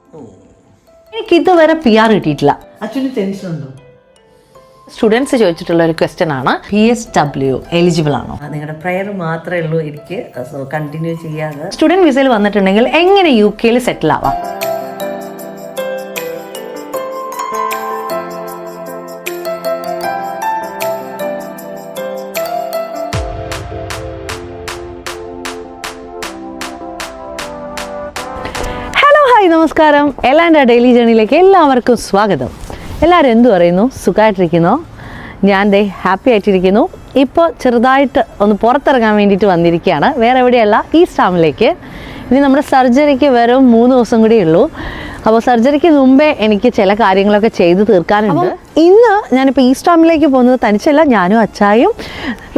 എനിക്ക് ഇതുവരെ PR കിട്ടിയിട്ടില്ല. ആക്ച്വലി ടെൻഷൻ ഉണ്ടോ? സ്റ്റുഡൻസ് ചോദിച്ചിട്ടുള്ള ഒരു ക്വസ്റ്റ്യൻ ആണ്, PSW എലിജിബിൾ ആണോ? നിങ്ങളുടെ പ്രയർ മാത്രമേ ഉള്ളൂ എനിക്ക്, സോ കണ്ടിന്യൂ ചെയ്യാതെ. സ്റ്റുഡൻറ് വിസയിൽ വന്നിട്ടുണ്ടെങ്കിൽ എങ്ങനെ UK സെറ്റിൽ ആവാം? നമസ്കാരം, എല്ലാൻ്റെ ഡെയിലി ജേണിയിലേക്ക് എല്ലാവർക്കും സ്വാഗതം. എല്ലാവരും എന്തു പറയുന്നു? സുഖമായിട്ടിരിക്കുന്നോ? ഞാൻ ഹാപ്പി ആയിട്ടിരിക്കുന്നു. ഇപ്പോൾ ചെറുതായിട്ട് ഒന്ന് പുറത്തിറങ്ങാൻ വേണ്ടിയിട്ട് വന്നിരിക്കുകയാണ്. വേറെ എവിടെയല്ല, ഈസ്റ്റ് ഹാമിലേക്ക്. ഇനി നമ്മുടെ സർജറിക്ക് വെറും 3 ദിവസം കൂടിയേ ഉള്ളൂ. അപ്പോൾ സർജറിക്ക് മുമ്പേ എനിക്ക് ചില കാര്യങ്ങളൊക്കെ ചെയ്ത് തീർക്കാനുണ്ട്. ഇന്ന് ഞാനിപ്പോൾ ഈസ്റ്റ് ഹാമിലേക്ക് പോകുന്നത് തനിച്ചല്ല, ഞാനും അച്ചായും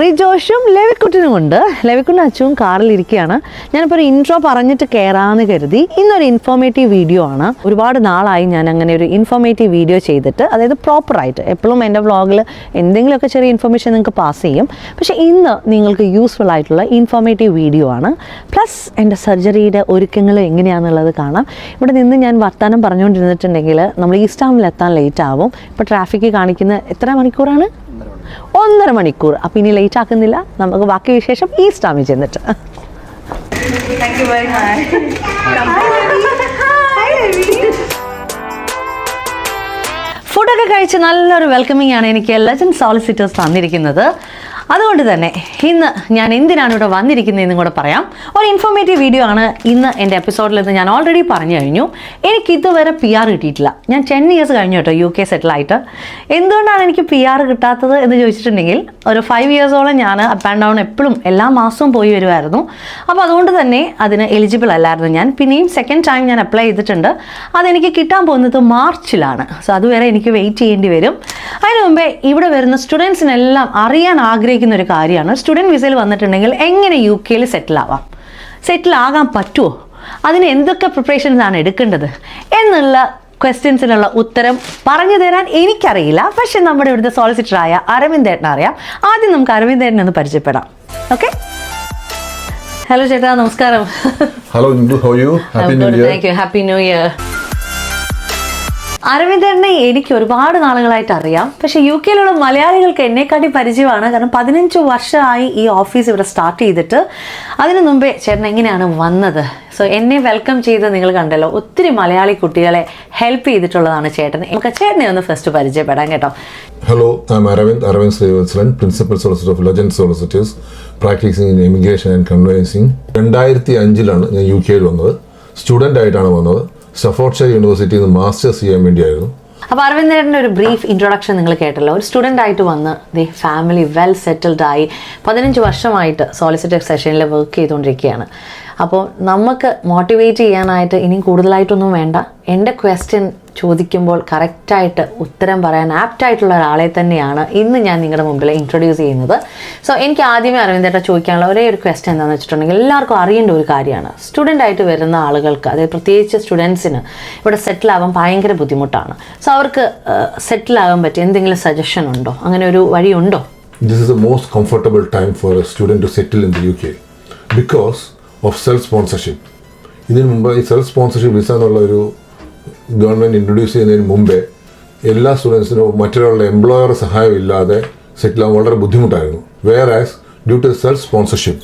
റിജോഷും ലെവിക്കുട്ടിനും ഉണ്ട്. ലെവിക്കുട്ടിനും അച്ചുവും കാറിലിരിക്കുകയാണ്. ഞാനിപ്പോൾ ഒരു ഇൻട്രോ പറഞ്ഞിട്ട് കയറാമെന്ന് കരുതി. ഇന്നൊരു ഇൻഫോർമേറ്റീവ് വീഡിയോ ആണ്. ഒരുപാട് നാളായി ഞാൻ അങ്ങനെ ഒരു ഇൻഫോർമേറ്റീവ് വീഡിയോ ചെയ്തിട്ട്, അതായത് പ്രോപ്പറായിട്ട്. എപ്പോഴും എൻ്റെ വ്ളോഗിൽ എന്തെങ്കിലുമൊക്കെ ചെറിയ ഇൻഫർമേഷൻ നിങ്ങൾക്ക് പാസ് ചെയ്യും. പക്ഷേ ഇന്ന് നിങ്ങൾക്ക് യൂസ്ഫുൾ ആയിട്ടുള്ള ഇൻഫോർമേറ്റീവ് വീഡിയോ ആണ്. പ്ലസ് എൻ്റെ സർജറിയുടെ ഒരുക്കങ്ങൾ എങ്ങനെയാണെന്നുള്ളത് കാണാം. ഇവിടെ നിന്ന് ഞാൻ വർത്തമാനം പറഞ്ഞുകൊണ്ടിരുന്നിട്ടുണ്ടെങ്കിൽ നമ്മൾ ഈസ്റ്റ് ഹാമിൽ എത്താൻ ലേറ്റ് ആവും. ഇപ്പോൾ ട്രാഫിക്ക് കാണിക്കുന്ന എത്ര മണിക്കൂറാണ്? 1.5 മണിക്കൂർ. അപ്പോൾ ഇനി ലേറ്റ് ആക്കുന്നില്ല, നമുക്ക് ബാക്കി വിശേഷം ഈസ്റ്റ് ഹാമിൽ ചെന്നിട്ട്. ഫുഡൊക്കെ കഴിച്ച് നല്ലൊരു വെൽക്കമിങ് ആണ് എനിക്ക് ലെജൻഡ് സോളിസിറ്റേഴ്സ് തന്നിരിക്കുന്നത്. അതുകൊണ്ട് തന്നെ ഇന്ന് ഞാൻ എന്തിനാണ് ഇവിടെ വന്നിരിക്കുന്നതെന്നും കൂടെ പറയാം. ഒരു ഇൻഫോർമേറ്റീവ് വീഡിയോ ആണ് ഇന്ന് എൻ്റെ എപ്പിസോഡിൽ നിന്ന്. ഞാൻ ഓൾറെഡി പറഞ്ഞു കഴിഞ്ഞു, എനിക്ക് ഇതുവരെ PR കിട്ടിയിട്ടില്ല. ഞാൻ 10 ഇയേഴ്സ് കഴിഞ്ഞു കേട്ടോ UK സെറ്റിലായിട്ട്. എന്തുകൊണ്ടാണ് എനിക്ക് PR കിട്ടാത്തത് എന്ന് ചോദിച്ചിട്ടുണ്ടെങ്കിൽ, ഒരു 5 ഇയേഴ്സോളം ഞാൻ അപ്പ് ആൻഡ് ഡൗൺ എപ്പോഴും എല്ലാ മാസവും പോയി വരുമായിരുന്നു. അപ്പോൾ അതുകൊണ്ട് തന്നെ അതിന് എലിജിബിൾ അല്ലായിരുന്നു ഞാൻ. പിന്നെയും സെക്കൻഡ് ടൈം ഞാൻ അപ്ലൈ ചെയ്തിട്ടുണ്ട്. അതെനിക്ക് കിട്ടാൻ പോകുന്നത് മാർച്ചിലാണ്. സോ അതുവരെ എനിക്ക് വെയിറ്റ് ചെയ്യേണ്ടി വരും. അതിന് മുമ്പേ ഇവിടെ വരുന്ന സ്റ്റുഡൻസിനെല്ലാം അറിയാൻ ആഗ്രഹിക്കുന്ന ഒരു കാര്യമാണ്, സ്റ്റുഡൻറ് വിസയിൽ വന്നിട്ടുണ്ടെങ്കിൽ എങ്ങനെ UK സെറ്റിൽ ആകാൻ പറ്റുമോ, അതിന് എന്തൊക്കെ പ്രിപ്പറേഷൻസ് ആണ് എടുക്കേണ്ടത് എന്നുള്ള ക്വസ്റ്റ്യൻസിനുള്ള ഉത്തരം പറഞ്ഞു തരാൻ എനിക്കറിയില്ല. പക്ഷെ നമ്മുടെ ഇവിടുത്തെ സോളിസിറ്ററായ അരവിന്ദ് ഏട്ടനെ അറിയാം. ആദ്യം നമുക്ക് അരവിന്ദ് ഏട്ടനെ ഒന്ന് പരിചയപ്പെടാം. ഓക്കെ, ഹലോ ചേട്ടാ, നമസ്കാരം. Hello, happy new year. അരവിന്ദനെ എനിക്ക് ഒരുപാട് നാളുകളായിട്ട് അറിയാം. പക്ഷേ UK മലയാളികൾക്ക് എന്നെക്കാട്ടി പരിചയമാണ്. കാരണം 15 വർഷമായി ഈ ഓഫീസ് ഇവിടെ സ്റ്റാർട്ട് ചെയ്തിട്ട്. അതിനു മുമ്പേ ചേട്ടൻ എങ്ങനെയാണ് വന്നത്? സോ എന്നെ വെൽക്കം ചെയ്ത് നിങ്ങൾ കണ്ടല്ലോ, ഒത്തിരി മലയാളി കുട്ടികളെ ഹെൽപ്പ് ചെയ്തിട്ടുള്ളതാണ് ചേട്ടൻ. നമുക്ക് ചേട്ടനെ ഒന്ന് ഫസ്റ്റ് പരിചയപ്പെടാം കേട്ടോ. Hello, I am Aravind Sreevalsalan, principal solicitor of legend solicitors, practising in immigration and conveyancing. 2005 ഞാൻ UK വന്നത്. സ്റ്റുഡൻ്റ് ആയിട്ടാണ് വന്നത്. സ്റ്റഫോർഡ്ഷയർ യൂണിവേഴ്സിറ്റിയിൽ നിന്ന് മാസ്റ്റേഴ്സ് ചെയ്യാൻ വേണ്ടിയായിരുന്നു. അപ്പോൾ അരവിന്ദൻ്റെ ഒരു ബ്രീഫ് ഇൻട്രൊഡക്ഷൻ നിങ്ങൾ കേട്ടല്ലോ. ഒരു സ്റ്റുഡൻ്റ് ആയിട്ട് വന്ന് ഫാമിലി വെൽ സെറ്റിൽഡ് ആയി 15 വർഷമായിട്ട് സോളിസിറ്റർ സെഷനിൽ വർക്ക് ചെയ്തുകൊണ്ടിരിക്കുകയാണ്. അപ്പോൾ നമുക്ക് മോട്ടിവേറ്റ് ചെയ്യാനായിട്ട് ഇനിയും കൂടുതലായിട്ടൊന്നും വേണ്ട. എൻ്റെ ക്വസ്റ്റ്യൻ ചോദിക്കുമ്പോൾ കറക്റ്റായിട്ട് ഉത്തരം പറയാൻ ആപ്റ്റായിട്ടുള്ള ഒരാളെ തന്നെയാണ് ഇന്ന് ഞാൻ നിങ്ങളുടെ മുമ്പിൽ ഇൻട്രൊഡ്യൂസ് ചെയ്യുന്നത്. സോ എനിക്ക് ആദ്യമേ അരവിന്ദേട്ട ചോദിക്കാനുള്ള ഒരേ ഒരു ക്വസ്റ്റ്യൻ എന്താണെന്ന് വെച്ചിട്ടുണ്ടെങ്കിൽ, എല്ലാവർക്കും അറിയേണ്ട ഒരു കാര്യമാണ്, സ്റ്റുഡൻ്റ് ആയിട്ട് വരുന്ന ആളുകൾക്ക്, അതായത് പ്രത്യേകിച്ച് സ്റ്റുഡൻസിന് ഇവിടെ സെറ്റിൽ ആവാൻ ഭയങ്കര ബുദ്ധിമുട്ടാണ്. സോ അവർക്ക് സെറ്റിൽ ആകാൻ പറ്റിയ എന്തെങ്കിലും സജഷൻ ഉണ്ടോ? അങ്ങനെ ഒരു വഴിയുണ്ടോ? This is the most comfortable time for a student to settle in the UK because of self sponsorship. ഇതിന് മുമ്പ് ഈ സെൽഫ് സ്പോൺസർഷിപ്പ് വിസ എന്നുള്ള ഒരു ഗവൺമെൻറ് ഇൻട്രൊഡ്യൂസ് ചെയ്യുന്നതിന് മുമ്പേ എല്ലാ സ്റ്റുഡൻസിനും മറ്റൊരാളുടെ എംപ്ലോയർ സഹായം ഇല്ലാതെ സെറ്റിൽ ആവാൻ വളരെ ബുദ്ധിമുട്ടായിരുന്നു. Whereas due to self sponsorship,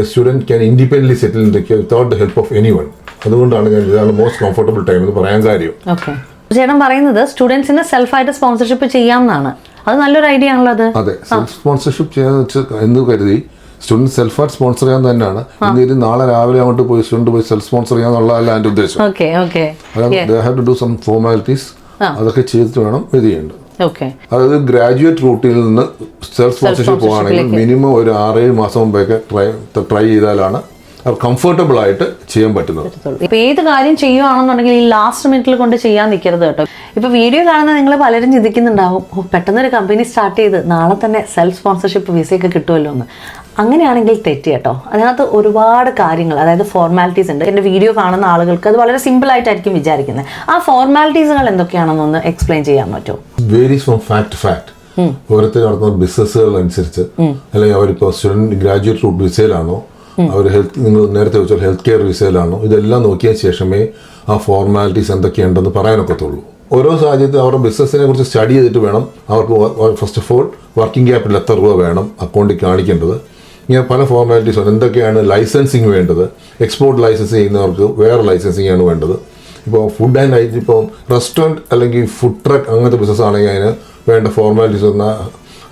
a student can independently settle in the UK without the help of anyone. അതുകൊണ്ടാണ് ഞാൻ ഇതാണ് മോസ്റ്റ് കംഫർട്ടബിൾ ടൈം എന്ന് പറയാൻ കാര്യം. ഓക്കെ, ചേട്ടൻ പറയുന്നത് സ്റ്റുഡൻസിന് സെൽഫായിട്ട് സ്പോൺസർഷിപ്പ് ചെയ്യാമെന്നാണ്. അത് നല്ലൊരു ഐഡിയ ആണല്ലോ അത്. അതെ, സെൽഫ് സ്പോൺസർഷിപ്പ് ചെയ്യാന്ന് വെച്ചാൽ എന്ന് കരുതി സ്റ്റുഡൻറ് സെൽഫായിട്ട് സ്പോൺസർ ചെയ്യാൻ തന്നെയാണ്. ഇന്ന് നാളെ രാവിലെ അങ്ങോട്ട് പോയി സ്റ്റുഡൻറ് പോയി സെൽഫ് സ്പോൺസർ ചെയ്യാന്നുള്ളതല്ല എൻ്റെ ഉദ്ദേശം. അതൊക്കെ ചെയ്തിട്ട് വേണം ഇത് ചെയ്യേണ്ടത്. അതായത് ഗ്രാജുവേറ്റ് റൂട്ടിൽ നിന്ന് സെൽഫ് സ്പോൺസർഷിപ്പ് പോകുകയാണെങ്കിൽ മിനിമം ഒരു 6-7 മാസം മുമ്പൊക്കെ ട്രൈ ചെയ്താലാണ് കംഫർട്ടബിൾ ആയിട്ട് ചെയ്യാൻ പറ്റുന്നത്. ഇപ്പൊ ഏത് കാര്യം ചെയ്യുവാണെന്നുണ്ടെങ്കിൽ ഈ ലാസ്റ്റ് മിനിറ്റിൽ കൊണ്ട് ചെയ്യാൻ നിൽക്കരുത് കേട്ടോ. ഇപ്പൊ വീഡിയോ കാണുന്ന നിങ്ങൾ പലരും ചിന്തിക്കുന്നുണ്ടാവും, പെട്ടെന്നൊരു കമ്പനി സ്റ്റാർട്ട് ചെയ്ത് നാളെ തന്നെ സെൽഫ് സ്പോൺസർഷിപ്പ് വിസയൊക്കെ കിട്ടുമല്ലോ എന്ന്. അങ്ങനെയാണെങ്കിൽ തെറ്റി കേട്ടോ. അതിനകത്ത് ഒരുപാട് കാര്യങ്ങൾ, അതായത് ഫോർമാലിറ്റീസ് ഉണ്ട്. എൻ്റെ വീഡിയോ കാണുന്ന ആളുകൾക്ക് അത് വളരെ സിമ്പിൾ ആയിട്ടായിരിക്കും വിചാരിക്കുന്നത്. ആ ഫോർമാലിറ്റീസുകൾ എന്തൊക്കെയാണെന്നൊന്ന് എക്സ്പ്ലെയിൻ ചെയ്യാൻ പറ്റുമോ? Varies from fact to fact. ഓരോരുത്തർ നടത്തുന്ന ബിസിനസ്സുകൾ അനുസരിച്ച്, അല്ലെങ്കിൽ അവരിപ്പോൾ സ്റ്റുഡൻറ് ഗ്രാജുവേറ്റ് റൂട്ട് വിസയിലാണോ അവർ നിങ്ങൾ നേരത്തെ വെച്ചാൽ ഹെൽത്ത് കെയർ വിസയിലാണോ, ഇതെല്ലാം നോക്കിയ ശേഷമേ ആ ഫോർമാലിറ്റീസ് എന്തൊക്കെയുണ്ടെന്ന് പറയാനൊക്കത്തുള്ളൂ. ഓരോ സാഹചര്യത്തിൽ അവരുടെ ബിസിനസ്സിനെ കുറിച്ച് സ്റ്റഡി ചെയ്തിട്ട് വേണം അവർക്ക് first of all working capital എത്ര രൂപ വേണം അക്കൗണ്ടിൽ കാണിക്കേണ്ടത്. ഇങ്ങനെ പല ഫോർമാലിറ്റീസ് ഉണ്ട്. എന്തൊക്കെയാണ് ലൈസൻസിങ് വേണ്ടത്, എക്സ്പോർട്ട് ലൈസൻസ് ചെയ്യുന്നവർക്ക് വേറെ ലൈസൻസിങ് ആണ് വേണ്ടത്. ഇപ്പോൾ ഫുഡ് ആൻഡ് ഐറ്റം, ഇപ്പോൾ റെസ്റ്റോറൻറ്റ് അല്ലെങ്കിൽ ഫുഡ് ട്രക്ക് അങ്ങനത്തെ ബിസിനസ് ആണെങ്കിൽ അതിന് വേണ്ട ഫോർമാലിറ്റീസ് പറഞ്ഞാൽ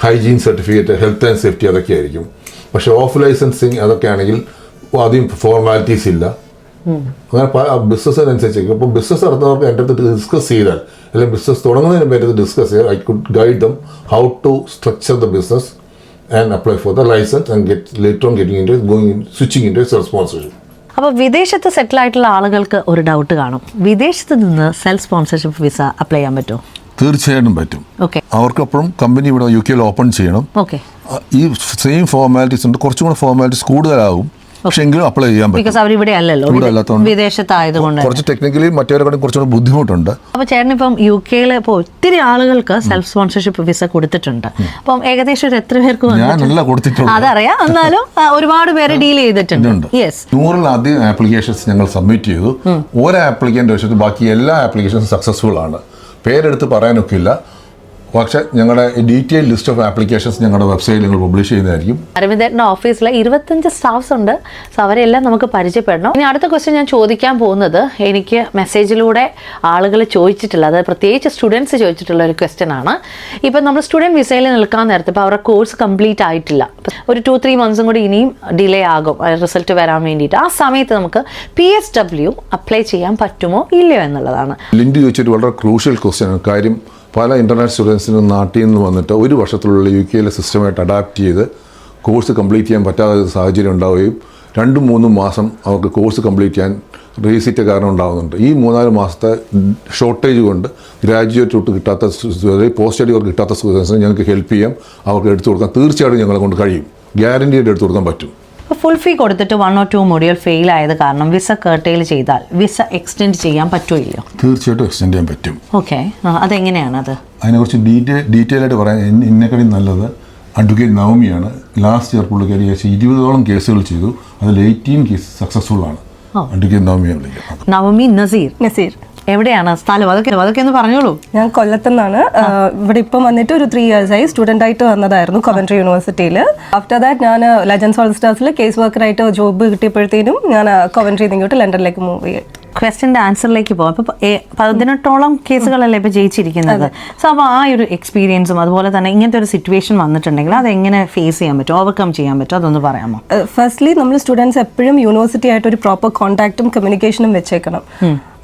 hygiene certificate, health and safety അതൊക്കെ ആയിരിക്കും. പക്ഷേ ഓഫ് ലൈസൻസിങ് അതൊക്കെ ആണെങ്കിൽ അധികം ഫോർമാലിറ്റീസ് ഇല്ല. അങ്ങനെ ബിസിനസ്സിനനുസരിച്ച് ഇപ്പോൾ ബിസിനസ് നടത്തുന്നവർക്ക് എൻ്റെ അടുത്ത് ഡിസ്കസ് ചെയ്താൽ, അല്ലെങ്കിൽ ബിസിനസ് തുടങ്ങുന്നതിന് മുമ്പ് എൻ്റെ അടുത്ത് ഡിസ്കസ് ചെയ്താൽ I could guide them how to structure the business and apply for the licence and get later on getting into going switching into self sponsorship. അപ്പോൾ വിദേശത്ത് സെറ്റിൽ ആയിട്ടുള്ള ആളുകൾക്ക് ഒരു ഡൗട്ട് കാണും, വിദേശത്ത് നിന്ന് സെൽഫ് സ്പോൺസർഷിപ്പ് വിസ അപ്ലൈ ചെയ്യാൻ പറ്റുമോ? തീർച്ചയായിട്ടും പറ്റും. ഓക്കെ. അവർക്കപ്പുറം കമ്പനി ഇവിടെ UK ഓപ്പൺ ചെയ്യണം. ഓക്കെ. ഈ സെയിം ഫോർമാലിറ്റീസ് ഉണ്ട്, കുറച്ചും കൂടെ ഫോർമാലിറ്റീസ് കൂടുതലാകും, പക്ഷെ എങ്കിലും അപ്ലൈ ചെയ്യാൻ പറ്റും. ബിക്കോസ് അവർ ഇവിടെ അല്ലല്ലോ, വിദേശത്തായതുകൊണ്ട് കുറച്ച് ടെക്നിക്കലി മറ്റേവരെക്കാളും കുറച്ചുകൂടെ ബുദ്ധിമുട്ടുണ്ട്. അപ്പോൾ ചേട്ടൻ ഇപ്പം UK ഇപ്പോൾ ഒത്തിരി ആളുകൾക്ക് സെൽഫ് സ്പോൺസർഷിപ്പ് വിസ കൊടുത്തിട്ടുണ്ട്. അപ്പം ഏകദേശം ഒരു എത്ര പേർക്ക് ഞാനല്ല കൊടുത്തിട്ടുണ്ട്, അതറിയാം, എന്നാലും ഒരുപാട് പേര് ഡീൽ ചെയ്തിട്ടുണ്ട്. യെസ്, 100-ലധികം ആപ്ലിക്കേഷൻസ് ഞങ്ങൾ സബ്മിറ്റ് ചെയ്തു. ഒരു ആപ്ലിക്കൻ്റ് വെച്ചിട്ട് ബാക്കി എല്ലാ ആപ്ലിക്കേഷൻസും സക്സസ്ഫുൾ ആണ്. പേരെടുത്ത് പറയാനൊക്കെ ഇല്ല, പക്ഷേ ഞങ്ങളുടെ ഡീറ്റെയിൽ ലിസ്റ്റ് ഓഫ് ആപ്ലിക്കേഷൻസ് ഞങ്ങളുടെ വെബ്സൈറ്റിൽ നിങ്ങൾ പബ്ലിഷ് ചെയ്യുന്നതായിരിക്കും. അരവിന്ദേട്ടൻ്റെ ഓഫീസിൽ 25 സ്റ്റാഫ്സ് ഉണ്ട്. സോ അവരെല്ലാം നമുക്ക് പരിചയപ്പെടണം. ഇനി അടുത്ത ക്വസ്റ്റ്യൻ ഞാൻ ചോദിക്കാൻ പോകുന്നത് എനിക്ക് മെസ്സേജിലൂടെ ആളുകൾ ചോദിച്ചിട്ടുള്ള, അതായത് പ്രത്യേകിച്ച് സ്റ്റുഡൻസ് ചോദിച്ചിട്ടുള്ള ഒരു ക്വസ്റ്റ്യൻ ആണ്. ഇപ്പം നമ്മൾ സ്റ്റുഡൻറ്റ് വിസയിൽ നിൽക്കാൻ നേരത്തെ ഇപ്പോൾ അവരുടെ കോഴ്സ് കംപ്ലീറ്റ് ആയിട്ടില്ല, ഒരു 2-3 മന്ത്സും കൂടി ഇനിയും ഡിലേ ആകും റിസൾട്ട് വരാൻ വേണ്ടിയിട്ട്. ആ സമയത്ത് നമുക്ക് PSW അപ്ലൈ ചെയ്യാൻ പറ്റുമോ ഇല്ലയോ എന്നുള്ളതാണ്. ലിൻഡി ചോദിച്ചൊരു വളരെ ക്രൂഷ്യൽ ക്വസ്റ്റ്യൻ ആണ്. കാര്യം പല ഇൻ്റർനാഷണൽ സ്റ്റുഡൻസിനും നാട്ടിൽ നിന്ന് വന്നിട്ട് ഒരു വർഷത്തിലുള്ള UK സിസ്റ്റമായിട്ട് അഡാപ്റ്റ് ചെയ്ത് കോഴ്സ് കംപ്ലീറ്റ് ചെയ്യാൻ പറ്റാത്ത സാഹചര്യം ഉണ്ടാവുകയും 2-3 മാസം അവർക്ക് കോഴ്സ് കംപ്ലീറ്റ് ചെയ്യാൻ റീസീറ്റ് കാരണം ഉണ്ടാകുന്നുണ്ട്. ഈ 3-4 മാസത്തെ ഷോർട്ടേജ് കൊണ്ട് ഗ്രാജുവേറ്റ് തൊട്ട് കിട്ടാത്ത, പോസ്റ്റ് സ്റ്റഡി വർക്ക് കിട്ടാത്ത സ്റ്റുഡൻസിന് ഞങ്ങൾക്ക് ഹെൽപ്പ് ചെയ്യാം, അവർക്ക് എടുത്തു കൊടുക്കാൻ തീർച്ചയായിട്ടും ഞങ്ങളെ കൊണ്ട് കഴിയും, ഗ്യാരൻറ്റിയായിട്ട് എടുത്തു കൊടുക്കാൻ പറ്റും. ഫുൾ ഫീ കൊടുത്തിട്ട് 1 or 2 മൊഡ്യൂൾ ഫെയിൽ ആയത് കാരണം വിസ കർട്ടെയിൽ ചെയ്താൽ വിസ എക്സ്റ്റെൻഡ് ചെയ്യാൻ പറ്റുമോ ഇല്ലയോ? തീർച്ചയായിട്ടും എക്സ്റ്റെൻഡ് ചെയ്യാൻ പറ്റും. ഓക്കെ, അതെങ്ങനെയാണ്? അത് അതിനെക്കുറിച്ച് ഡീറ്റെയിൽ ആയിട്ട് പറയാൻ എന്നെക്കാളും നല്ലത് അഡ്വക്കേറ്റ് നവമിയാണ്. ലാസ്റ്റ് ഇയർ പുള്ളിക്കാരി 20ഓളം കേസുകൾ ചെയ്തു, അതിൽ 18 കേസ് സക്സസ്ഫുൾ ആണ്. അഡ്വക്കേറ്റ് നവമിയെ വിളിക്കാം. നവമി നസീർ എവിടെയാണ് സ്ഥലം? അതൊക്കെ ഒന്ന് പറഞ്ഞോളൂ. ഞാൻ കൊല്ലത്തുനിന്നാണ്. ഇവിടെ ഇപ്പം വന്നിട്ട് ഒരു 3 years ആയി. സ്റ്റുഡൻ്റ് ആയിട്ട് വന്നതായിരുന്നു കൊവൻട്രി യൂണിവേഴ്സിറ്റിയിൽ. ആഫ്റ്റർ ദാറ്റ് ഞാൻ ലെജൻഡ്സ് ഓൾ സ്റ്റാർസിൽ കേസ് വർക്കറായിട്ട് ജോബ് കിട്ടിയപ്പോഴത്തേനും ഞാൻ കൊവൻട്രിയിൽ നിന്ന് ഇങ്ങോട്ട് ലണ്ടനിലേക്ക് മൂവ് ചെയ്യും. ക്വസ്റ്റ്യൻ്റെ ആൻസറിലേക്ക് പോകാം. ഇപ്പോൾ 18ഓളം കേസുകളല്ലേ ഇപ്പോൾ ജയിച്ചിരിക്കുന്നത്. സോ അപ്പോൾ ആ ഒരു എക്സ്പീരിയൻസും അതുപോലെ തന്നെ ഇങ്ങനത്തെ ഒരു സിറ്റുവേഷൻ വന്നിട്ടുണ്ടെങ്കിൽ അതെങ്ങനെ ഫേസ് ചെയ്യാൻ പറ്റും, ഓവർകം ചെയ്യാൻ പറ്റും, അതൊന്ന് പറയാമോ? ഫസ്റ്റ്ലി നമ്മൾ സ്റ്റുഡൻസ് എപ്പോഴും യൂണിവേഴ്സിറ്റി ആയിട്ട് ഒരു പ്രോപ്പർ കോൺടാക്റ്റും കമ്മ്യൂണിക്കേഷനും വെച്ചേക്കണം.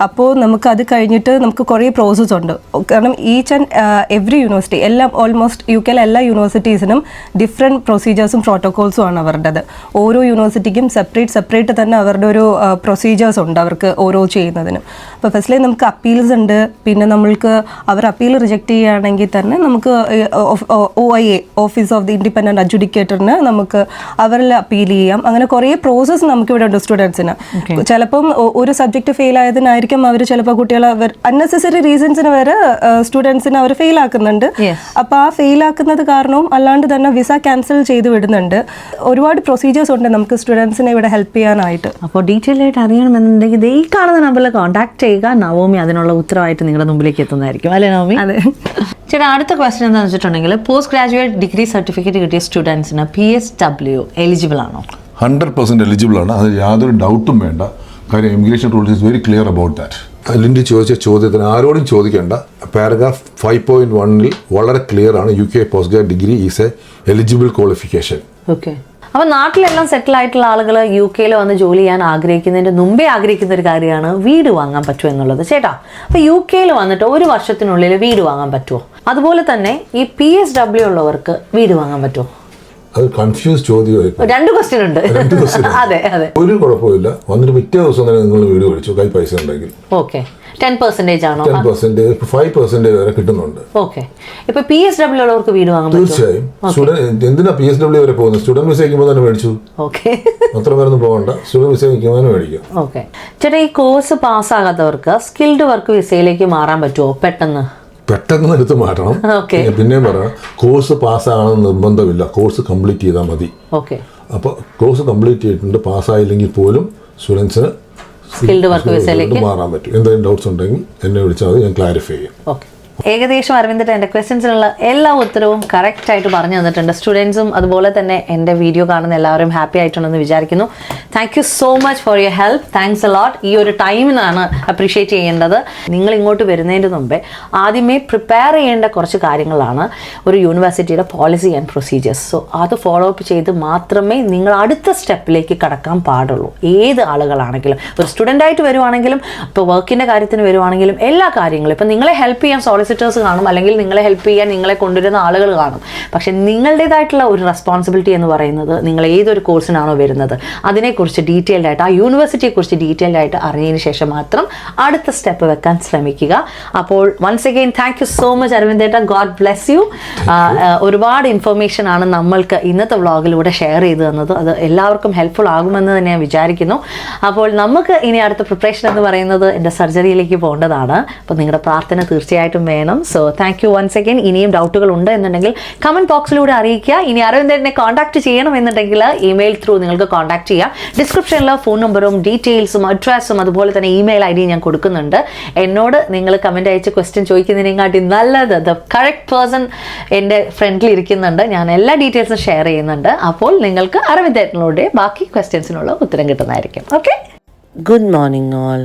അപ്പോൾ നമുക്ക് അത് കഴിഞ്ഞിട്ട് നമുക്ക് കുറേ പ്രോസസ്സ് ഉണ്ട്. കാരണം ഈച്ച് ആൻഡ് എവറി യൂണിവേഴ്സിറ്റി, എല്ലാം ഓൾമോസ്റ്റ് UK എല്ലാ യൂണിവേഴ്സിറ്റീസിനും ഡിഫറെൻറ്റ് പ്രൊസീജിയേഴ്സും പ്രോട്ടോകോൾസും ആണ് അവരുടേത്. ഓരോ യൂണിവേഴ്സിറ്റിക്കും സെപ്പറേറ്റ് തന്നെ അവരുടെ ഒരു പ്രൊസീജിയേഴ്സ് ഉണ്ട് അവർക്ക് ഓരോ ചെയ്യുന്നതിനും. അപ്പോൾ ഫസ്റ്റ്ലി നമുക്ക് അപ്പീൽസ് ഉണ്ട്. പിന്നെ നമ്മൾക്ക് അവർ അപ്പീൽ റിജക്റ്റ് ചെയ്യുകയാണെങ്കിൽ തന്നെ നമുക്ക് OIA office of the independent അഡ്ജുഡിക്കേറ്ററിന് നമുക്ക് അവരിൽ അപ്പീൽ ചെയ്യാം. അങ്ങനെ കുറേ പ്രോസസ്സ് നമുക്ക് ഇവിടെ ഉണ്ട് സ്റ്റുഡൻസിന്. ചിലപ്പം ഒരു സബ്ജക്റ്റ് ഫെയിൽ ആയതിനായിരിക്കും അവർ ചിലപ്പോൾ കുട്ടികളെ അൺനെസസറി റീസൺസിന് വരെ സ്റ്റുഡൻസിന് അവർ ഫെയിൽ ആക്കുന്നുണ്ട്. അപ്പോൾ ആ ഫെയിൽ ആക്കുന്നത് കാരണവും അല്ലാണ്ട് തന്നെ വിസ ക്യാൻസൽ ചെയ്ത് വിടുന്നുണ്ട്. ഒരുപാട് പ്രൊസീജിയേഴ്സ് ഉണ്ട് നമുക്ക് സ്റ്റുഡൻസിനെ ഇവിടെ ഹെൽപ്പ് ചെയ്യാനായിട്ട്. അപ്പോൾ ഡീറ്റെയിൽ ആയിട്ട് അറിയണമെന്നുണ്ടെങ്കിൽ ഈ കാണുന്ന നമ്പറിൽ കോൺടാക്ട് ചെയ്യുക. നവമി അതിനുള്ള ഉത്തരവായിട്ട് നിങ്ങളുടെ മുമ്പിലേക്ക് എത്തുന്നതായിരിക്കും, അല്ലേ നവമി? അതെ. ചേട്ടാ, അടുത്ത ക്വസ്റ്റ്യൻ എന്താണെന്ന് വെച്ചിട്ടുണ്ടെങ്കിൽ പോസ്റ്റ് ഗ്രാജുവേറ്റ് ഡിഗ്രി സർട്ടിഫിക്കറ്റ് കിട്ടിയ സ്റ്റുഡൻസിന് PSW എലിജിബിൾ ആണോ? 100% എലിജിബിൾ ആണ്, അത് യാതൊരു ഡൗട്ടും വേണ്ട. കാര്യം immigration rules is very clear about that. Lindy ചോദിച്ച ചോദ്യത്തിന് ആരോടും ചോദിക്കേണ്ട. പാരഗ്രാഫ് 5.1 വളരെ ക്ലിയർ ആണ്. UK post graduate degree is A eligible qualification. Okay. അപ്പോൾ നാട്ടിലെല്ലാം സെറ്റിൽ ആയിട്ടുള്ള ആളുകൾ UK വന്ന് ജോലി ചെയ്യാൻ ആഗ്രഹിക്കുന്നതിൻ്റെ മുമ്പേ ആഗ്രഹിക്കുന്ന ഒരു കാര്യമാണ് വീട് വാങ്ങാൻ പറ്റുമോ എന്നുള്ളത്. ചേട്ടാ, അപ്പോൾ UK വന്നിട്ട് 1 വർഷത്തിനുള്ളിൽ വീട് വാങ്ങാൻ പറ്റുമോ? അതുപോലെ തന്നെ ഈ PSW ഉള്ളവർക്ക് വീട് വാങ്ങാൻ പറ്റുമോ? അത് കൺഫ്യൂസ് ചോദ്യമായി. 2 ക്വസ്റ്റ്യൻ ഉണ്ട്. അതെ. ഒരു കുഴപ്പമില്ല. വന്നിട്ട് പിറ്റേ ദിവസം തന്നെ നിങ്ങൾ വീട് മേടിച്ചു, കൈ പൈസ ഉണ്ടെങ്കിൽ. ഓക്കെ. 10% ആണോ? 10%, 5% വരെ കിട്ടുന്നുണ്ട്. ഓക്കെ. ഇപ്പൊ PSW ഉള്ളവർക്ക് വീട് വാങ്ങാൻ പറ്റുമോ? തീർച്ചയായും. സ്റ്റുഡന്റ് എന്തിനാ PSW വരെ പോകുന്നത്? സ്റ്റുഡന്റ് വിസ വയ്ക്കുമ്പോൾ തന്നെ മേടിച്ചു. ഓക്കെ. അത്ര പേരൊന്നും പോകണ്ട, സ്റ്റുഡന്റ് വിസ വയ്ക്കുമ്പോൾ തന്നെ മേടിക്കാം. ഓക്കെ. ചേട്ടാ, ഈ കോഴ്സ് പാസ്സാകാത്തവർക്ക് സ്കിൽഡ് വർക്ക് വിസയിലേക്ക് മാറാൻ പറ്റുമോ പെട്ടെന്ന് എടുത്ത് മാറ്റണം. പിന്നെയും പറയണം, കോഴ്സ് പാസ്സാകണമെന്ന് നിർബന്ധമില്ല, കോഴ്സ് കംപ്ലീറ്റ് ചെയ്താൽ മതി. ഓക്കെ. അപ്പോൾ കോഴ്സ് കംപ്ലീറ്റ് ചെയ്തിട്ടുണ്ട്, പാസ്സായില്ലെങ്കിൽ പോലും സ്റ്റുഡൻസിന് സ്കിൽഡ് വർക്ക് വിസയിലേക്ക് മാറാൻ പറ്റും. എന്തെങ്കിലും ഡൗട്ട്സ് ഉണ്ടെങ്കിൽ എന്നെ വിളിച്ചാൽ മതി, ഞാൻ ക്ലാരിഫൈ ചെയ്യാം. ഓക്കെ. ഏകദേശം അരവിന്ദേട്ടൻ എൻ്റെ ക്വസ്റ്റ്യൻസിനുള്ള എല്ലാ ഉത്തരവും കറക്റ്റായിട്ട് പറഞ്ഞു തന്നിട്ടുണ്ട്. സ്റ്റുഡൻസും അതുപോലെ തന്നെ എൻ്റെ വീഡിയോ കാണുന്ന എല്ലാവരും ഹാപ്പി ആയിട്ടുണ്ടെന്ന് വിചാരിക്കുന്നു. Thank you so much for your help. Thanks a lot. ഈ ഒരു ടൈമിനാണ് അപ്രീഷിയേറ്റ് ചെയ്യേണ്ടത്. നിങ്ങൾ ഇങ്ങോട്ട് വരുന്നതിന് മുമ്പേ ആദ്യമേ പ്രിപ്പയർ ചെയ്യേണ്ട കുറച്ച് കാര്യങ്ങളാണ് ഒരു യൂണിവേഴ്സിറ്റിയുടെ പോളിസി ആൻഡ് പ്രൊസീജിയേഴ്സ്. സോ അത് ഫോളോ അപ്പ് ചെയ്ത് മാത്രമേ നിങ്ങൾ അടുത്ത സ്റ്റെപ്പിലേക്ക് കടക്കാൻ പാടുള്ളൂ. ഏത് ആളുകളാണെങ്കിലും, ഒരു സ്റ്റുഡൻ്റായിട്ട് വരുവാണെങ്കിലും, ഇപ്പോൾ വർക്കിൻ്റെ കാര്യത്തിന് വരുവാണെങ്കിലും, എല്ലാ കാര്യങ്ങളും. ഇപ്പം നിങ്ങളെ ഹെൽപ്പ് ചെയ്യാൻ സോളിസിറ്റേഴ്സ് കാണും, അല്ലെങ്കിൽ നിങ്ങളെ ഹെൽപ്പ് ചെയ്യാൻ നിങ്ങളെ കൊണ്ടുവരുന്ന ആളുകൾ കാണും. പക്ഷെ നിങ്ങളുടേതായിട്ടുള്ള ഒരു റെസ്പോൺസിബിലിറ്റി എന്ന് പറയുന്നത്, നിങ്ങൾ ഏതൊരു കോഴ്സിനാണോ വരുന്നത് അതിനെക്കുറിച്ച് ഡീറ്റെയിൽഡ് ആയിട്ട്, ആ യൂണിവേഴ്സിറ്റിയെക്കുറിച്ച് ഡീറ്റെയിൽഡ് ആയിട്ട് അറിഞ്ഞതിന് ശേഷം മാത്രം അടുത്ത സ്റ്റെപ്പ് വെക്കാൻ ശ്രമിക്കുക. അപ്പോൾ once again thank you so much അരവിന്ദേട്ട. God bless you. ഒരുപാട് ഇൻഫർമേഷൻ ആണ് നമ്മൾക്ക് ഇന്നത്തെ വ്ളോഗിലൂടെ ഷെയർ ചെയ്ത് തന്നത്. അത് എല്ലാവർക്കും ഹെൽപ്ഫുൾ ആകുമെന്ന് തന്നെ ഞാൻ വിചാരിക്കുന്നു. അപ്പോൾ നമുക്ക് ഇനി അടുത്ത പ്രിപ്പറേഷൻ എന്ന് പറയുന്നത് എൻ്റെ സർജറിയിലേക്ക് പോകേണ്ടതാണ്. അപ്പോൾ നിങ്ങളുടെ പ്രാർത്ഥന തീർച്ചയായിട്ടും വേണം. So thank you once again. ഇനിയും ഡൗട്ടുകൾ ഉണ്ട് എന്നുണ്ടെങ്കിൽ കമൻറ്റ് ബോക്സിലൂടെ അറിയിക്കുക. ഇനി അരവിന്ദേട്ടനെ കോൺടാക്ട് ചെയ്യണമെന്നുണ്ടെങ്കിൽ ഇമെയിൽ ത്രൂ നിങ്ങൾക്ക് കോൺടാക്ട് ചെയ്യാം. ഡിസ്ക്രിപ്ഷനിൽ ഫോൺ നമ്പറും ഡീറ്റെയിൽസും അഡ്രസ്സും അതുപോലെ തന്നെ ഇമെയിൽ ഐ ഡി ഞാൻ കൊടുക്കുന്നുണ്ട്. എന്നോട് നിങ്ങൾ കമൻറ്റ് അയച്ച് ക്വസ്റ്റ്യൻ ചോദിക്കുന്നതിനെക്കാട്ടി നല്ലത് ദ കറക്റ്റ് പേഴ്സൺ എൻ്റെ ഫ്രണ്ടിൽ ഇരിക്കുന്നുണ്ട്. ഞാൻ എല്ലാ ഡീറ്റെയിൽസും ഷെയർ ചെയ്യുന്നുണ്ട്. അപ്പോൾ നിങ്ങൾക്ക് അരവിന്ദേട്ടനിലൂടെ ബാക്കി ക്വസ്റ്റ്യൻസിനുള്ള ഉത്തരം കിട്ടുന്നതായിരിക്കും. ഓക്കെ. Good morning all.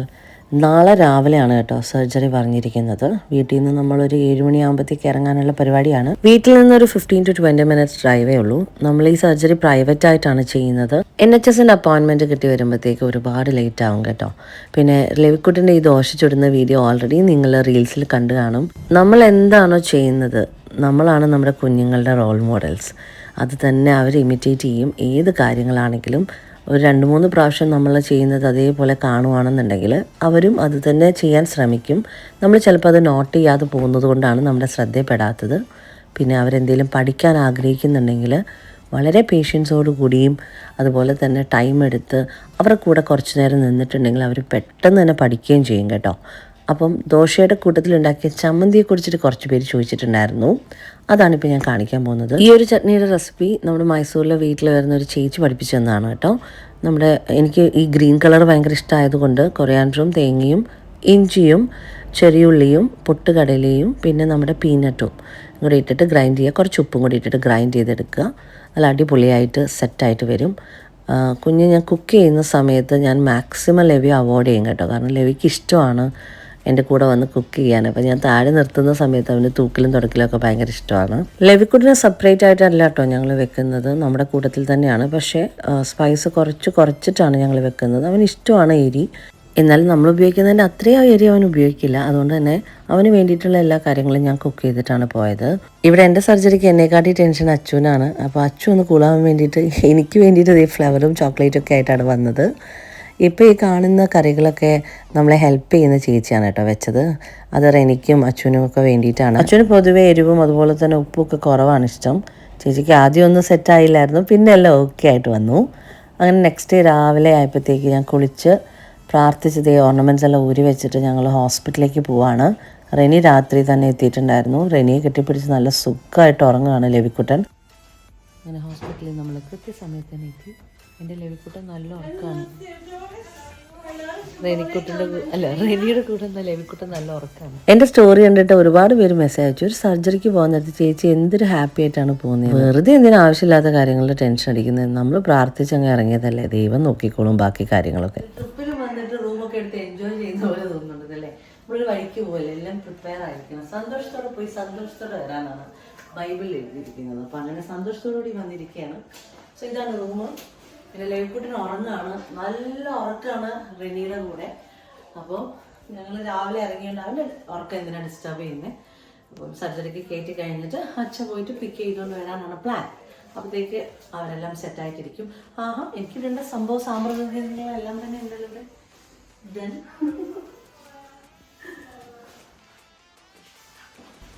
നാളെ രാവിലെയാണ് കേട്ടോ സർജറി പറഞ്ഞിരിക്കുന്നത്. വീട്ടിൽ നിന്ന് നമ്മളൊരു 7 മണിയാകുമ്പോഴത്തേക്ക് ഇറങ്ങാനുള്ള പരിപാടിയാണ്. വീട്ടിൽ നിന്നൊരു 15 to 20 മിനിറ്റ്സ് ഡ്രൈവേ ഉള്ളൂ. നമ്മൾ ഈ സർജറി പ്രൈവറ്റ് ആയിട്ടാണ് ചെയ്യുന്നത്. NHSൻ്റെ അപ്പോയിൻമെൻറ്റ് കിട്ടി വരുമ്പോഴത്തേക്ക് ഒരുപാട് ലേറ്റ് ആവും കേട്ടോ. പിന്നെ ലെവിക്കുട്ടിൻ്റെ ഈ ദോശ ചുടുന്ന വീഡിയോ ഓൾറെഡി നിങ്ങൾ റീൽസിൽ കണ്ടു കാണും. നമ്മൾ എന്താണോ ചെയ്യുന്നത്, നമ്മളാണ് നമ്മുടെ കുഞ്ഞുങ്ങളുടെ റോൾ മോഡൽസ്. അത് തന്നെ അവർ ഇമിറ്റേറ്റ് ചെയ്യും. ഏത് കാര്യങ്ങളാണെങ്കിലും ഒരു 2-3 പ്രാവശ്യം നമ്മൾ ചെയ്യുന്നത് അതേപോലെ കാണുവാണെന്നുണ്ടെങ്കിൽ അവരും അത് തന്നെ ചെയ്യാൻ ശ്രമിക്കും. നമ്മൾ ചിലപ്പോൾ അത് നോട്ട് ചെയ്യാതെ പോകുന്നത് കൊണ്ടാണ് നമ്മുടെ ശ്രദ്ധയിൽപ്പെടാത്തത്. പിന്നെ അവരെന്തെങ്കിലും പഠിക്കാൻ ആഗ്രഹിക്കുന്നുണ്ടെങ്കിൽ വളരെ പേഷ്യൻസോട് കൂടിയും അതുപോലെ തന്നെ ടൈം എടുത്ത് അവരുടെ കൂടെ കുറച്ച് നേരം നിന്നിട്ടുണ്ടെങ്കിൽ അവർ പെട്ടെന്ന് തന്നെ പഠിക്കുകയും ചെയ്യും കേട്ടോ. അപ്പം ദോശയുടെ കൂട്ടത്തിലുണ്ടാക്കിയ ചമ്മന്തിയെക്കുറിച്ചിട്ട് കുറച്ച് പേര് ചോദിച്ചിട്ടുണ്ടായിരുന്നു. അതാണിപ്പോൾ ഞാൻ കാണിക്കാൻ പോകുന്നത്. ഈ ഒരു ചട്നിയുടെ റെസിപ്പി നമ്മുടെ മൈസൂരിലെ വീട്ടിൽ വരുന്ന ഒരു ചേച്ചി പഠിപ്പിച്ചു തന്നതാണ് കേട്ടോ. എനിക്ക് ഈ ഗ്രീൻ കളർ ഭയങ്കര ഇഷ്ടമായതുകൊണ്ട് കൊറിയാൻഡറും തേങ്ങയും ഇഞ്ചിയും ചെറിയുള്ളിയും പൊട്ടുകടലയും പിന്നെ നമ്മുടെ പീനട്ടും കൂടി ഇട്ടിട്ട് ഗ്രൈൻഡ് ചെയ്യുക. കുറച്ച് ഉപ്പും കൂടി ഇട്ടിട്ട് ഗ്രൈൻഡ് ചെയ്തെടുക്കുക. നല്ല അടിപൊളിയായിട്ട് സെറ്റായിട്ട് വരും. ഞാൻ കുക്ക് ചെയ്യുന്ന സമയത്ത് ഞാൻ മാക്സിമം ലെവി അവോയ്ഡ് ചെയ്യും കേട്ടോ. കാരണം ലെവിക്ക് ഇഷ്ടമാണ് എൻ്റെ കൂടെ വന്ന് കുക്ക് ചെയ്യാൻ. അപ്പോൾ ഞാൻ താഴെ നിർത്തുന്ന സമയത്ത് അവന് തൂക്കലും തുടക്കലും ഒക്കെ ഭയങ്കര ഇഷ്ടമാണ്. ലെവിക്കുട്ടിനെ സെപ്പറേറ്റ് ആയിട്ടല്ല കേട്ടോ ഞങ്ങൾ വെക്കുന്നത്, നമ്മുടെ കൂട്ടത്തിൽ തന്നെയാണ്. പക്ഷേ സ്പൈസ് കുറച്ചിട്ടാണ് ഞങ്ങൾ വെക്കുന്നത്. അവന് ഇഷ്ടമാണ് എരി. എന്നാലും നമ്മൾ ഉപയോഗിക്കുന്നതിൻ്റെ അത്രയും എരി അവൻ ഉപയോഗിക്കില്ല. അതുകൊണ്ട് തന്നെ അവന് വേണ്ടിയിട്ടുള്ള എല്ലാ കാര്യങ്ങളും ഞാൻ കുക്ക് ചെയ്തിട്ടാണ് പോയത്. ഇവിടെ എൻ്റെ സർജറിക്ക് എന്നെക്കാട്ടി ടെൻഷൻ അച്ചുവിനാണ്. അപ്പോൾ അച്ചു ഒന്ന് കൂളാൻ വേണ്ടിയിട്ട് എനിക്ക് വേണ്ടിയിട്ട് ഈ ഫ്ലവറും ചോക്ലേറ്റും ഒക്കെ ആയിട്ടാണ് വന്നത്. ഇപ്പോൾ ഈ കാണുന്ന കറികളൊക്കെ നമ്മളെ ഹെൽപ്പ് ചെയ്യുന്ന ചേച്ചിയാണ് കേട്ടോ വെച്ചത്. അത് റെനിക്കും അച്ഛനും ഒക്കെ വേണ്ടിയിട്ടാണ്. അച്ഛന് പൊതുവേ എരിവും അതുപോലെ തന്നെ ഉപ്പുമൊക്കെ കുറവാണ് ഇഷ്ടം. ചേച്ചിക്ക് ആദ്യം ഒന്നും സെറ്റായില്ലായിരുന്നു, പിന്നെ എല്ലാം ഓക്കെ ആയിട്ട് വന്നു. അങ്ങനെ നെക്സ്റ്റ് ഡേ രാവിലെ ആയപ്പോഴത്തേക്ക് ഞാൻ കുളിച്ച് പ്രാർത്ഥിച്ചത് ഓർണമെൻറ്റ്സ് എല്ലാം ഊരി വെച്ചിട്ട് ഞങ്ങൾ ഹോസ്പിറ്റലിലേക്ക് പോവാണ്. റെനി രാത്രി തന്നെ എത്തിയിട്ടുണ്ടായിരുന്നു. റെനിയെ കെട്ടിപ്പിടിച്ച് നല്ല സുഖമായിട്ട് ഉറങ്ങുകയാണ് ലെവിക്കുട്ടൻ. അങ്ങനെ ഹോസ്പിറ്റലിൽ നമ്മൾ കൃത്യസമയത്ത് തന്നെ എത്തി. എൻ്റെ ലെവിക്കുട്ടൻ നല്ല ഉറക്കമാണ്. റെനിയുടെ കൂടെ ലെവിക്കുട്ടൻ നല്ല ഉറക്കമാണ്. എൻ്റെ സ്റ്റോറി കണ്ടിട്ട് ഒരുപാട് പേര് മെസ്സേജ് അയച്ചു. ഒരു സർജറിക്ക് പോകുന്നിടത്ത് ചേച്ചി എന്തൊരു ഹാപ്പി ആയിട്ടാണ് പോകുന്നത്, വെറുതെ എന്തിനും ആവശ്യമില്ലാത്ത കാര്യങ്ങളിൽ ടെൻഷൻ അടിക്കുന്നത്. നമ്മൾ പ്രാർത്ഥിച്ചങ്ങ് ഇറങ്ങിയതല്ലേ, ദൈവം നോക്കിക്കോളും ബാക്കി കാര്യങ്ങളൊക്കെ. ട്രിപ്പിൽ വന്നിട്ട് റൂമൊക്കെ എടുത്ത് എൻജോയ് ചെയ്യുന്ന പോലെ തോന്നുന്നുണ്ടല്ലേ. നമ്മളൊരു വഴിക്ക് പോലെ എല്ലാം പ്രിപ്പയർ ആയിരിക്കണം. സന്തോഷത്തോടെ പോയി സന്തോഷത്തോടെ വരാനാണ് ബൈബിളിൽ എഴുതിയിരിക്കുന്നത്. അപ്പം അങ്ങനെ സന്തോഷത്തോടുകൂടി വന്നിരിക്കുകയാണ്. സോ ഇതാണ് റൂം. പിന്നെ ലെവിക്കുട്ടിന് ഉറങ്ങാണ്, നല്ല ഉറക്കമാണ് റെനിയുടെ കൂടെ. അപ്പോൾ ഞങ്ങൾ രാവിലെ ഇറങ്ങിയോണ്ട് അവൻ്റെ ഉറക്കം എന്തിനാണ് ഡിസ്റ്റർബ് ചെയ്യുന്നത്. അപ്പം സർജറിക്ക് കയറ്റി കഴിഞ്ഞിട്ട് അച്ഛൻ പോയിട്ട് പിക്ക് ചെയ്തുകൊണ്ട് വരാനാണ് പ്ലാൻ. അപ്പോഴത്തേക്ക് അവരെല്ലാം സെറ്റായിട്ടിരിക്കും. എനിക്കിവിടെ സംഭവ സാമ്പ്രദായങ്ങളെല്ലാം തന്നെ ഉണ്ടല്ലോ ഇവിടെ.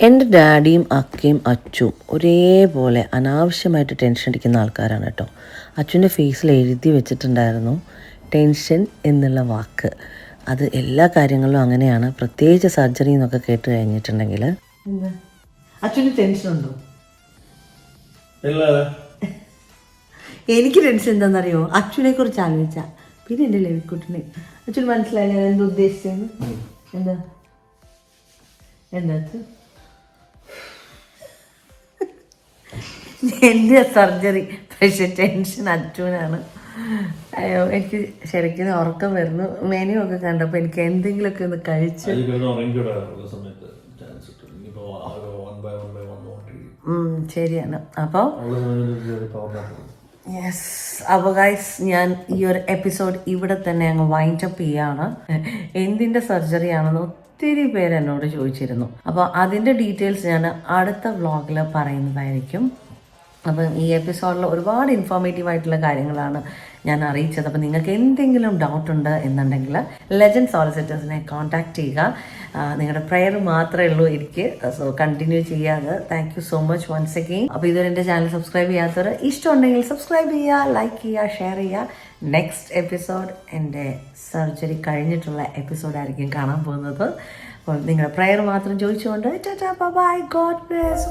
എൻ്റെ ഡാഡിയും അക്കയും അച്ചും ഒരേപോലെ അനാവശ്യമായിട്ട് ടെൻഷൻ അടിക്കുന്ന ആൾക്കാരാണ് കേട്ടോ. അച്ചുവിൻ്റെ ഫേസിൽ എഴുതി വെച്ചിട്ടുണ്ടായിരുന്നു ടെൻഷൻ എന്നുള്ള വാക്ക്. അത് എല്ലാ കാര്യങ്ങളിലും അങ്ങനെയാണ്, പ്രത്യേകിച്ച് സർജറി എന്നൊക്കെ കേട്ട് കഴിഞ്ഞിട്ടുണ്ടെങ്കിൽ. അച്ചുവിന് ടെൻഷൻ ഉണ്ടോ? എനിക്ക് ടെൻഷൻ എന്താണെന്നറിയോ, അച്ഛനെ കുറിച്ച് ആലോചിച്ച പിന്നെ എൻ്റെ ലവിക്കുട്ടിനെ. അച്ഛന് മനസ്സിലായി ഞാൻ എന്താ ഉദ്ദേശിച്ചത്? എന്താ എന്താ എൻ്റെ സർജറി പക്ഷെ ടെൻഷൻ അച്ഛനാണ്. അയ്യോ എനിക്ക് ശരിക്കും ഉറക്കം വരുന്നു. മെനു ഒക്കെ കണ്ടപ്പോൾ എനിക്ക് എന്തെങ്കിലുമൊക്കെ ഒന്ന് കഴിച്ച് ശരിയാണ്. അപ്പോൾ യെസ്, അപ്പോൾ ഗൈസ് ഞാൻ ഈ ഒരു എപ്പിസോഡ് ഇവിടെ തന്നെ അങ്ങ് വൈൻഡ് അപ്പ് ചെയ്യാണ്. എന്തിൻ്റെ സർജറി ആണെന്ന് ഒത്തിരി പേര് എന്നോട് ചോദിച്ചിരുന്നു. അപ്പോൾ അതിൻ്റെ ഡീറ്റെയിൽസ് ഞാൻ അടുത്ത വ്ളോഗിൽ പറയുന്നതായിരിക്കും. അപ്പം ഈ എപ്പിസോഡിൽ ഒരുപാട് ഇൻഫോർമേറ്റീവ് ആയിട്ടുള്ള കാര്യങ്ങളാണ് ഞാൻ അറിയിച്ചത്. അപ്പം നിങ്ങൾക്ക് എന്തെങ്കിലും ഡൗട്ട് ഉണ്ട് എന്നുണ്ടെങ്കിൽ ലെജൻഡ് സോളിസിറ്റേഴ്സിനെ കോൺടാക്ട് ചെയ്യുക. നിങ്ങളുടെ പ്രെയർ മാത്രമേ ഉള്ളൂ എനിക്ക്. സോ കണ്ടിന്യൂ ചെയ്യാതെ thank you so much once again. അപ്പോൾ ഇതുവരെ എൻ്റെ ചാനൽ സബ്സ്ക്രൈബ് ചെയ്യാത്തവർ ഇഷ്ടമുണ്ടെങ്കിൽ സബ്സ്ക്രൈബ് ചെയ്യുക, ലൈക്ക് ചെയ്യുക, ഷെയർ ചെയ്യുക. നെക്സ്റ്റ് എപ്പിസോഡ് എൻ്റെ സർജറി കഴിഞ്ഞിട്ടുള്ള എപ്പിസോഡായിരിക്കും കാണാൻ പോകുന്നത്. അപ്പോൾ നിങ്ങളുടെ പ്രെയർ മാത്രം ചോദിച്ചുകൊണ്ട് ടാറ്റാ ബൈ, ഗോഡ് ബ്ലെസ്.